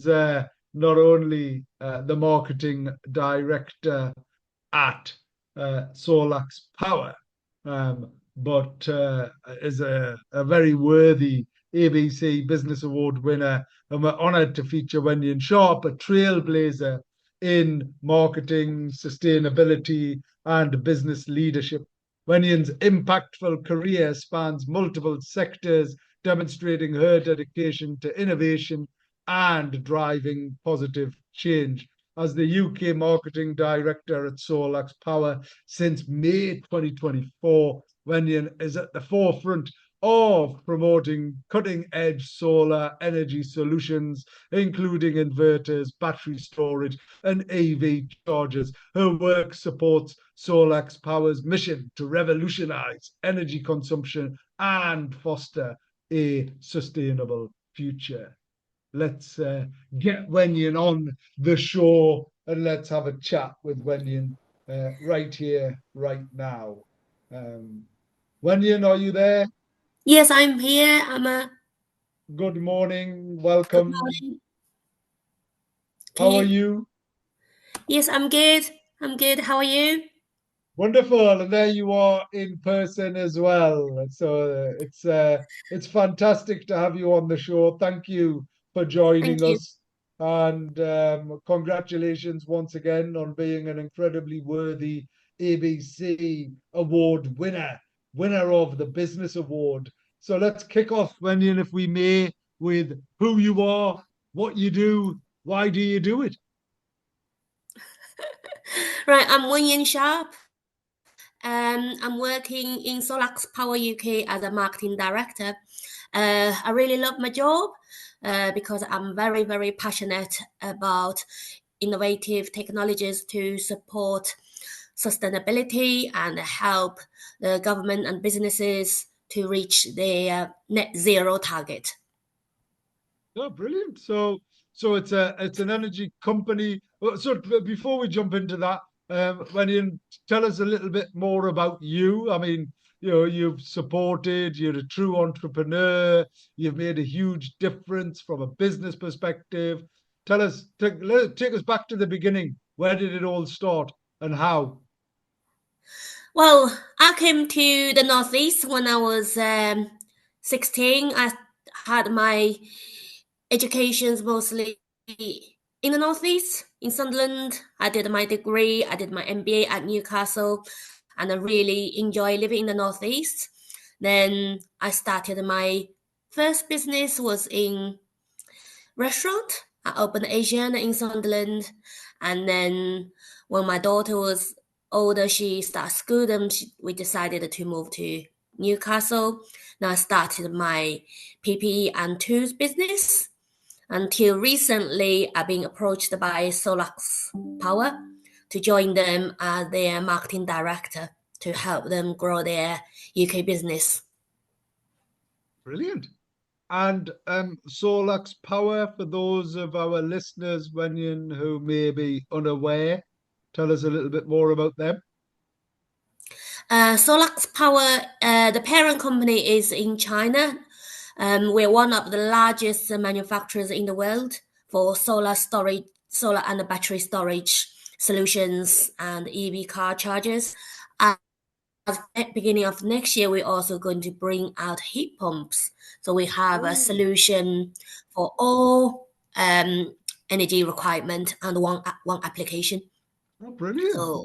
not only the marketing director at SolaX Power, but is a very worthy ABC Business Award winner. And we're honored to feature Wenyan Sharp, a trailblazer in marketing, sustainability, and business leadership. Wenyan's impactful career spans multiple sectors, demonstrating her dedication to innovation and driving positive change. As the UK Marketing Director at SolaX Power since May 2024, Wenyan is at the forefront of promoting cutting-edge solar energy solutions, including inverters, battery storage, and EV chargers. Her work supports SolaX Power's mission to revolutionize energy consumption and foster a sustainable future. Let's get Wenyan on the show and let's have a chat with Wenyan right here, right now. Wenyan, are you there? Yes, I'm here. Good morning. Good Welcome. morning. How are you? Yes, I'm good. I'm good. How are you? Wonderful. And there you are in person as well. So it's fantastic to have you on the show. Thank you for Thank joining you. us. And congratulations once again on being an incredibly worthy ABC award winner of the Business Award. So let's kick off, Wenyan, if we may, with who you are, what you do, why do you do it? Right, I'm Wenyan Sharp. I'm working in SolaX Power UK as a marketing director. I really love my job because I'm very, very passionate about innovative technologies to support sustainability and help the government and businesses to reach their net zero target. Oh, brilliant. So it's an energy company. So before we jump into that, when you tell us a little bit more about you. I mean, you've supported, you're a true entrepreneur, you've made a huge difference from a business perspective. Tell us, take us back to the beginning. Where did it all start and how? Well, I came to the Northeast when I was 16. I had my educations mostly in the Northeast, in Sunderland. I did my degree, I did my MBA at Newcastle, and I really enjoy living in the Northeast. Then I started my first business was in restaurant. I opened Asian in Sunderland, and then when my daughter was older, she started school, then we decided to move to Newcastle. Now I started my PPE and tools business. Until recently, I've been approached by SolaX Power to join them as their marketing director to help them grow their UK business. Brilliant. And SolaX Power, for those of our listeners, Wenyan, who may be unaware, tell us a little bit more about them. SolaX Power, the parent company is in China. We're one of the largest manufacturers in the world for solar storage, solar and battery storage solutions and EV car chargers. At the beginning of next year, we're also going to bring out heat pumps. So we have a Oh, solution for all energy requirement and one application. oh, brilliant. So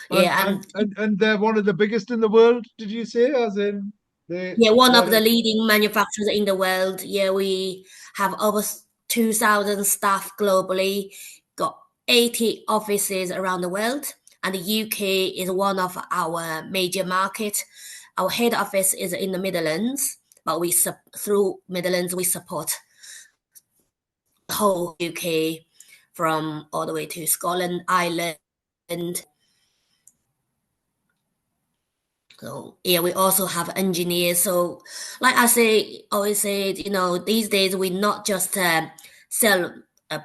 And yeah, and and and they're one of the biggest in the world, did you say? As in they yeah, one of they're the leading manufacturers in the world. Yeah, we have over 2,000 staff globally, got 80 offices around the world, and the UK is one of our major markets. Our head office is in the Midlands, but through Midlands we support the whole UK from all the way to Scotland, Ireland. So yeah, we also have engineers. So like I say, always say, these days we not just sell a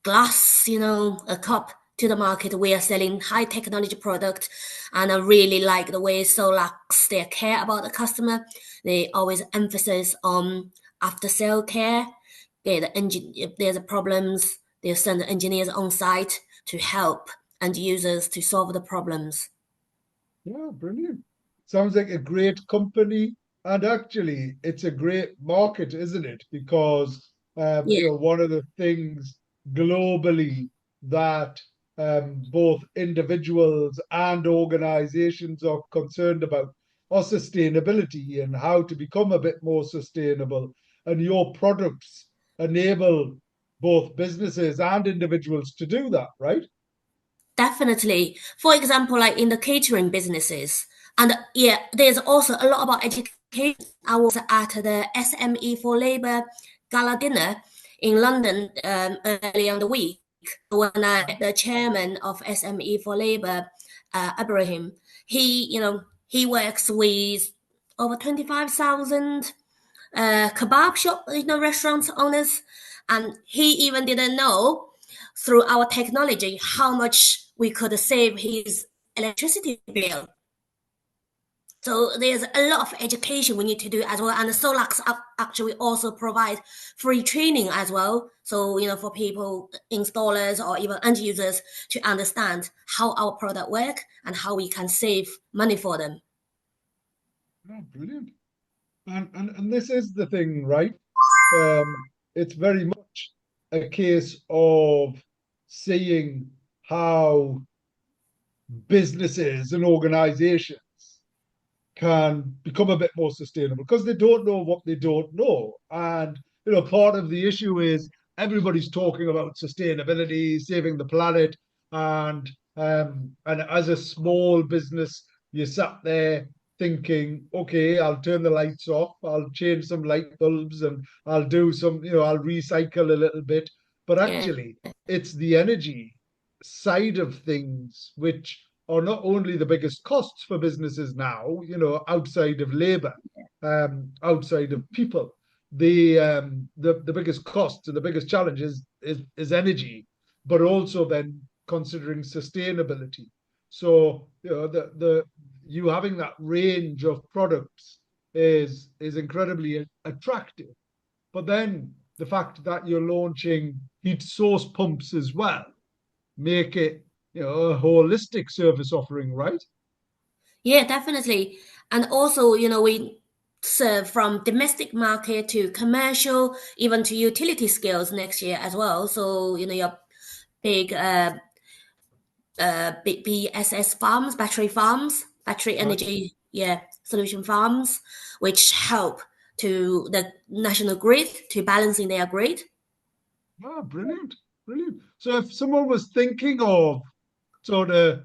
glass, a cup to the market. We are selling high technology product, and I really like the way SolaX they care about the customer. They always emphasize on after sale care, get the engine if there's problems, they'll send the engineers on site to help end users to solve the problems. Yeah, brilliant. Sounds like a great company. And actually, it's a great market, isn't it? Because, Yeah, one of the things globally that both individuals and organizations are concerned about are sustainability and how to become a bit more sustainable. And your products enable both businesses and individuals to do that, right? definitely. For example, like in the catering businesses, and yeah, there's also a lot about education. I was at the SME for Labour gala dinner in London earlier in the week when the chairman of SME for Labour, Ibrahim, he works with over 25,000 kebab shop, restaurant owners, and he even didn't know through our technology how much we could save his electricity bill. So there's a lot of education we need to do as well, and the SolaX actually also provide free training as well. So for people, installers, or even end users to understand how our product work and how we can save money for them. Oh, brilliant. And this is the thing, right? It's very much a case of seeing how businesses and organizations can become a bit more sustainable because they don't know what they don't know. And part of the issue is everybody's talking about sustainability, saving the planet, and as a small business, you sat there thinking, okay, I'll turn the lights off, I'll change some light bulbs, and I'll do some, I'll recycle a little bit. But Yeah. actually, it's the energy side of things which are not only the biggest costs for businesses now, outside of labor, outside of people, the biggest cost and the biggest challenge is energy, but also then considering sustainability. So the you having that range of products is incredibly attractive. But then the fact that you're launching heat source pumps as well make it a holistic service offering, right? Yeah, definitely. And also, we serve from domestic market to commercial, even to utility scales next year as well. So, your big big BSS farms, battery farms, battery Right. energy, yeah, solution farms, which help to the national grid to balancing their grid. Oh, brilliant, brilliant. So if someone was thinking of sort of,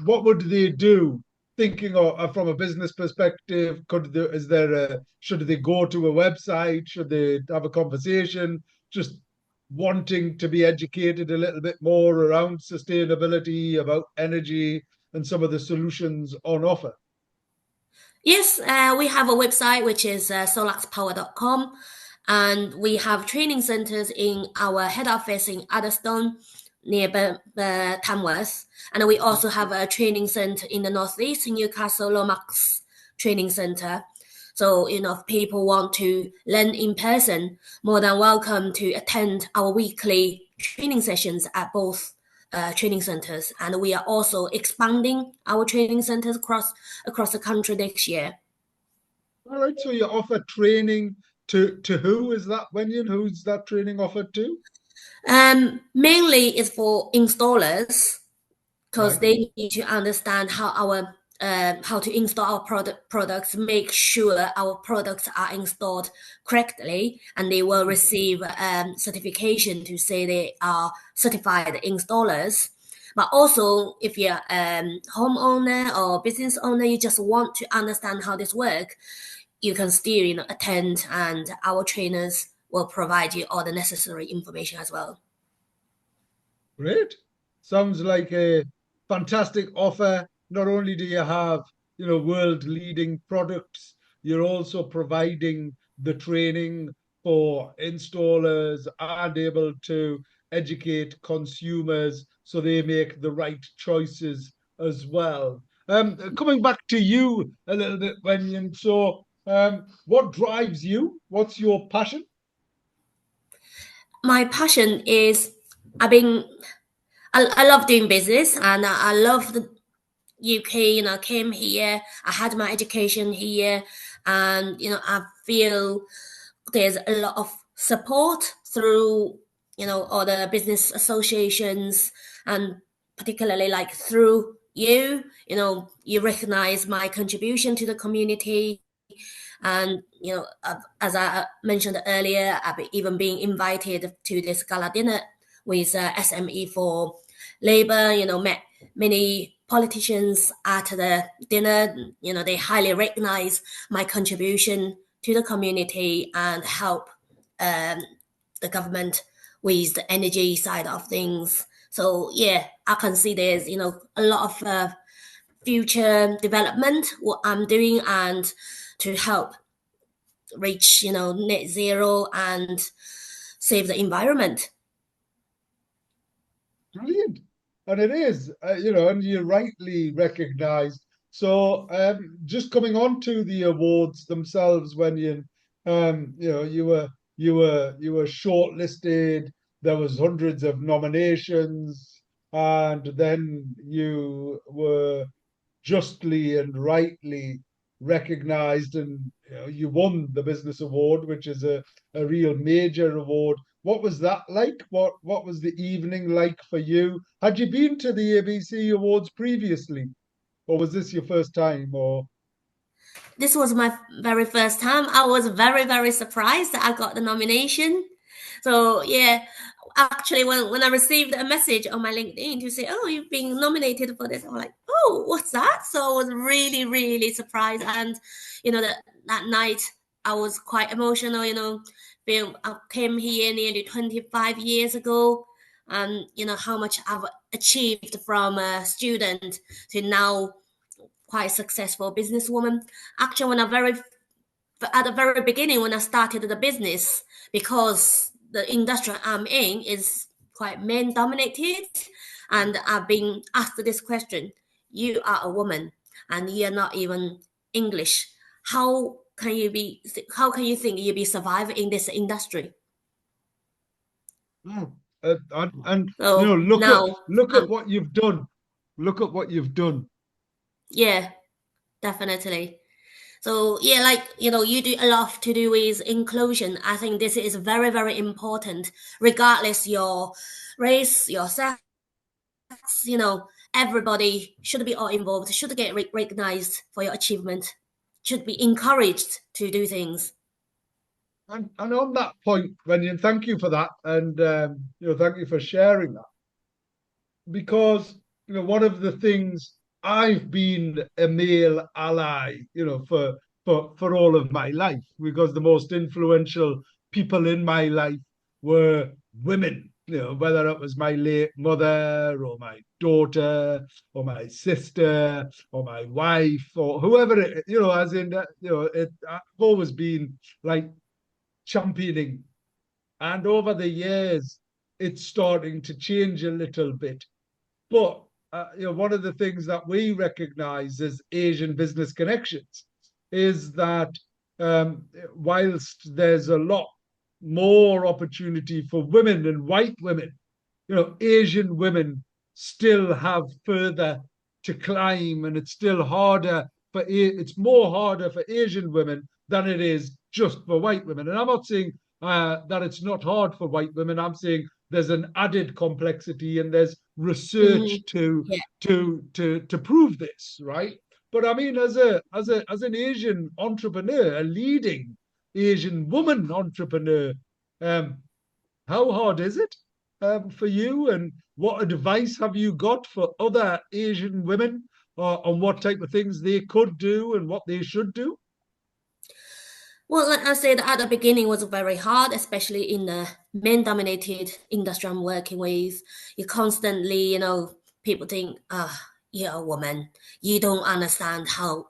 what would they do? Thinking of from a business perspective, is there should they go to a website? Should they have a conversation? Just wanting to be educated a little bit more around sustainability, about energy, and some of the solutions on offer. Yes, we have a website which is solaxpower.com, and we have training centers in our head office in Adderstone near Tamworth, and we also have a training center in the northeast in Newcastle Lomax Training Center. So, if people want to learn in person, more than welcome to attend our weekly training sessions at both training centers, and we are also expanding our training centers across the country next year. All right, so you offer training to who is that, Wenyan? Who's that training offered to? Mainly it's for installers because Right. they need to understand how to install our products, make sure our products are installed correctly, and they will receive certification to say they are certified installers. But also, if you're homeowner or business owner, you just want to understand how this works, you can still attend, and our trainers will provide you all the necessary information as well. Great. Sounds like a fantastic offer. Not only do you have, world leading products, you're also providing the training for installers and able to educate consumers so they make the right choices as well. Coming back to you a little bit, Wenyan. So, what drives you? What's your passion? my passion is I've been I love doing business, and I love the UK. You know, I came here, I had my education here, and I feel there's a lot of support through all the business associations, and particularly like through you. You recognize my contribution to the community, and as I mentioned earlier, I've even been invited to this gala dinner with SME for Labour. Met many politicians at the dinner. They highly recognize my contribution to the community and help um, the government with the energy side of things. So yeah, I can see there's a lot of future development what I'm doing, and to help reach net zero and save the environment. Brilliant. And it is, and you rightly recognized. So, just coming on to the awards themselves, when you were shortlisted, there was hundreds of nominations, and then you were justly and rightly recognized, and you won the business award, which is a real major award. What was that like? What was the evening like for you? Had you been to the ABC Awards previously, or was this your first time? Or This was my very first time. I was very, very surprised that I got the nomination. So yeah, actually, when I received a message on my LinkedIn to say, "Oh, you've been nominated for this," I'm like, "Oh, what's that?" So I was really, really surprised, and that night I was quite emotional. I came here nearly 25 years ago, and how much I've achieved from a student to now quite successful businesswoman. Actually, at the very beginning when I started the business, because the industry I'm in is quite men dominated, and I've been asked this question: "You are a woman, and you're not even English. How can you be? How can you think you'll be surviving in this industry?" mm, and So look at now, look at what you've done. Look at what you've done. yeah, definitely. So yeah, like you do a lot to do with inclusion. I think this is very, very important, regardless your race, your sex. You know, everybody should be all involved. Should get recognized for your achievement. Should be encouraged to do things. And on that point, Wenyan, thank you for that, and thank you for sharing that, because one of the things, I've been a male ally, for all of my life, because the most influential people in my life were women. Whether it was my late mother, or my daughter, or my sister, or my wife, or whoever as in I've always been like championing. And over the years, it's starting to change a little bit. But one of the things that we recognize as Asian Business Connections is that, whilst there's a lot more opportunity for women and white women, Asian women still have further to climb, and it's still harder it's more harder for Asian women than it is just for white women. And I'm not saying that it's not hard for white women. I'm saying there's an added complexity, and there's research Yeah. to prove this, right? But I mean, as an Asian entrepreneur, a leading Asian woman entrepreneur, um, how hard is it for you? And what advice have you got for other Asian women on what type of things they could do and what they should do? Well, like I said, at the beginning was very hard, especially in the men-dominated industry I'm working with. You constantly, people think, ah, you're a woman, you don't understand how,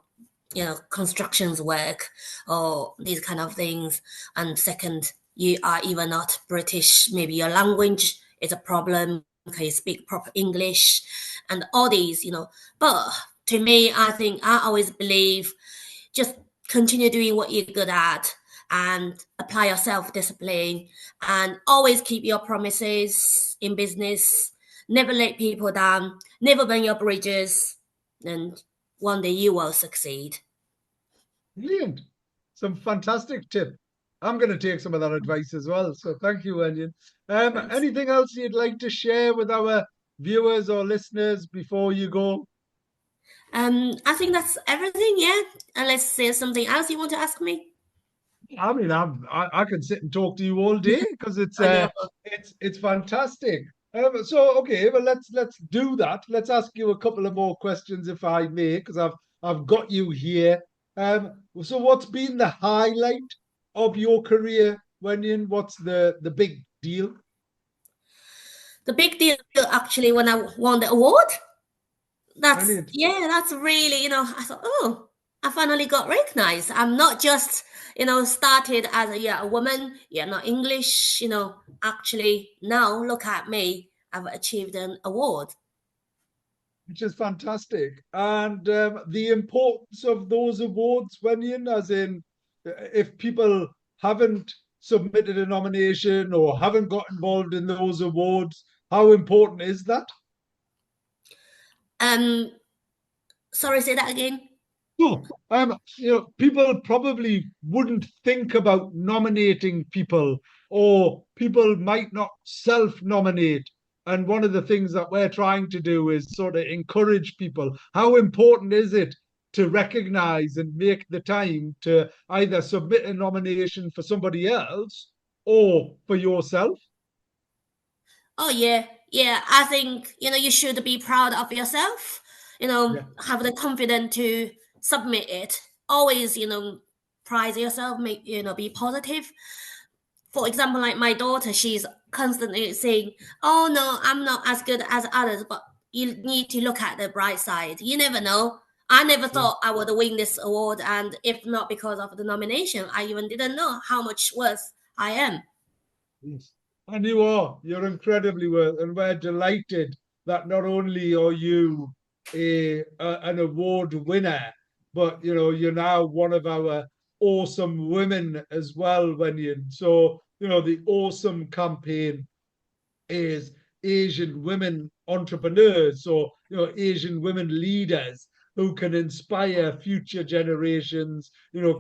constructions work, or these kind of things. And second, you are even not British. Maybe your language is a problem. Can you speak proper English? And all these. But to me, I think I always believe just continue doing what you're good at, and apply your self-discipline and always keep your promises in business. Never let people down. Never burn your bridges. And one day you will succeed. Brilliant. Some fantastic tip. I'm going to take some of that advice as well. So thank you, Wenyan. Thanks. Anything else you'd like to share with our viewers or listeners before you go? I think that's everything. Yeah. Unless there's something else you want to ask me. I mean, I can sit and talk to you all day because I know. it's fantastic. So okay, well let's do that. Let's ask you a couple of more questions if I may, because I've got you here. So what's been the highlight of your career, Wenyan? What's the big deal? The big deal actually when I won the award. That's Brilliant. yeah, that's really, I thought, oh, I finally got recognized. I'm not just, started as a woman, not English, actually now look at me. I've achieved an award. Which is fantastic. And the importance of those awards, Wenyan, as in if people haven't submitted a nomination or haven't got involved in those awards, how important is that? Um, sorry, say that again. So, people probably wouldn't think about nominating people, or people might not self-nominate. And one of the things that we're trying to do is sort of encourage people. How important is it to recognize and make the time to either submit a nomination for somebody else or for yourself? Oh yeah, yeah. I think you should be proud of yourself. Yeah. Have the confidence to submit it. Always, prize yourself. Make be positive. For example, like my daughter, she's constantly saying, "Oh no, I'm not as good as others." But you need to look at the bright side. You never know. I never Yeah. thought I would win this award, and if not because of the nomination, I even didn't know how much worth I am. Yes. And you are. You're incredibly worth, and we're delighted that not only are you an award winner, but you're now one of our awesome women as well, Wenyan. So the awesome campaign is Asian women entrepreneurs, or Asian women leaders who can inspire future generations.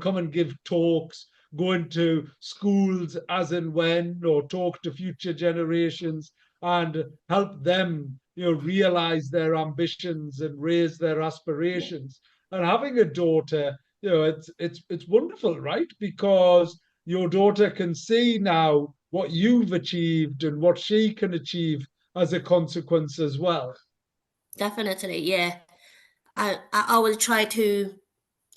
Come and give talks, go into schools as and when, or talk to future generations and help them, realize their ambitions and raise their aspirations. And having a daughter, it's wonderful, right? Because your daughter can see now what you've achieved and what she can achieve as a consequence as well. Definitely, yeah. I always try to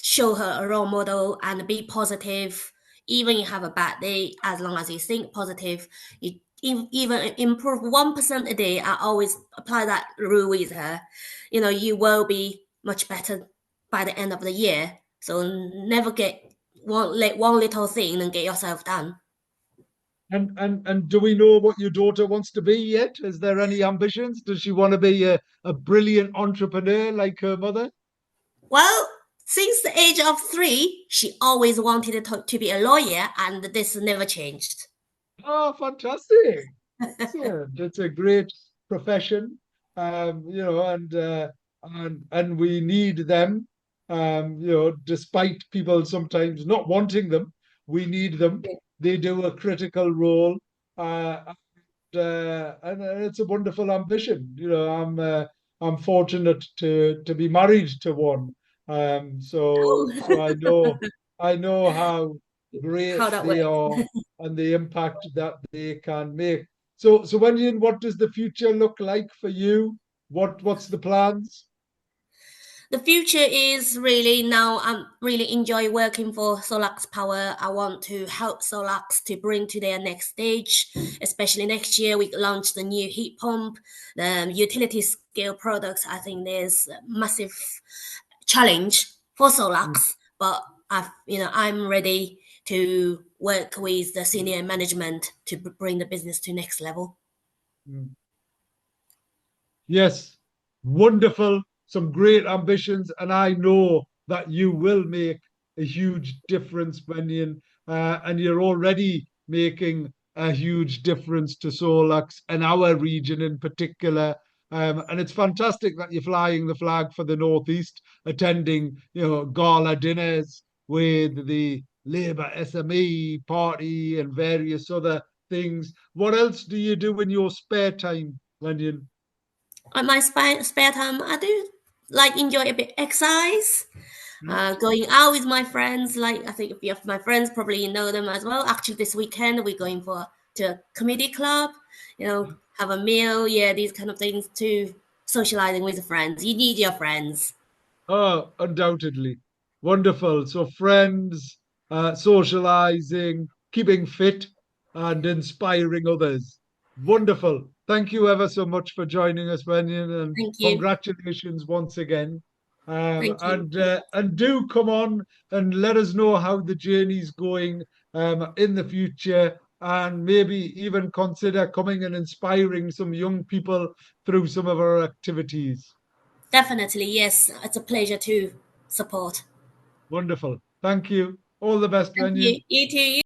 show her a role model and be positive. Even you have a bad day, as long as you think positive, you even improve 1% a day. I always apply that rule with her. You will be much better by the end of the year. So never get one little thing and get yourself down. And do we know what your daughter wants to be yet? Is there any ambitions? Does she want to be a brilliant entrepreneur like her mother? Well, since the age of 3, she always wanted to be a lawyer, and this never changed. Oh, fantastic. Excellent. It's a great profession, and we need them. Despite people sometimes not wanting them, we need them. They do a critical role, and it's a wonderful ambition. I'm fortunate to be married to one. So I know how great How that they works. are and the impact that they can make. So Wenyan, what does the future look like for you? What's the plans? The future is really now I'm really enjoy working for SolaX Power. I want to help SolaX to bring to their next stage, especially next year we launch the new heat pump, the utility scale products. I think there's a massive challenge for Mm, SolaX, but I'm ready to work with the senior management to bring the business to next level. mm. Yes, wonderful, some great ambitions, and I know that you will make a huge difference, Benyon. and you're already making a huge difference to SolaX and our region in particular. And it's fantastic that you're flying the flag for the Northeast, attending, gala dinners with the Labour SME party and various other things. What else do you do in your spare time, Wenyan? On my spare time, I do like enjoy a bit exercise. Going out with my friends, like I think a few of my friends probably you know them as well. Actually, this weekend we're going for to a comedy club, have a meal, yeah, these kind of things too. Socializing with friends. You need your friends. Oh, undoubtedly. Wonderful. So, friends, socializing, keeping fit, and inspiring others. Wonderful. Thank you ever so much for joining us, Wenyan, and Thank you. congratulations once again. Thank you. And do come on and let us know how the journey's going in the future, and maybe even consider coming and inspiring some young people through some of our activities. Definitely, yes. It's a pleasure to support. Wonderful. Thank you. All the best, Thank Wenyan. you. You too.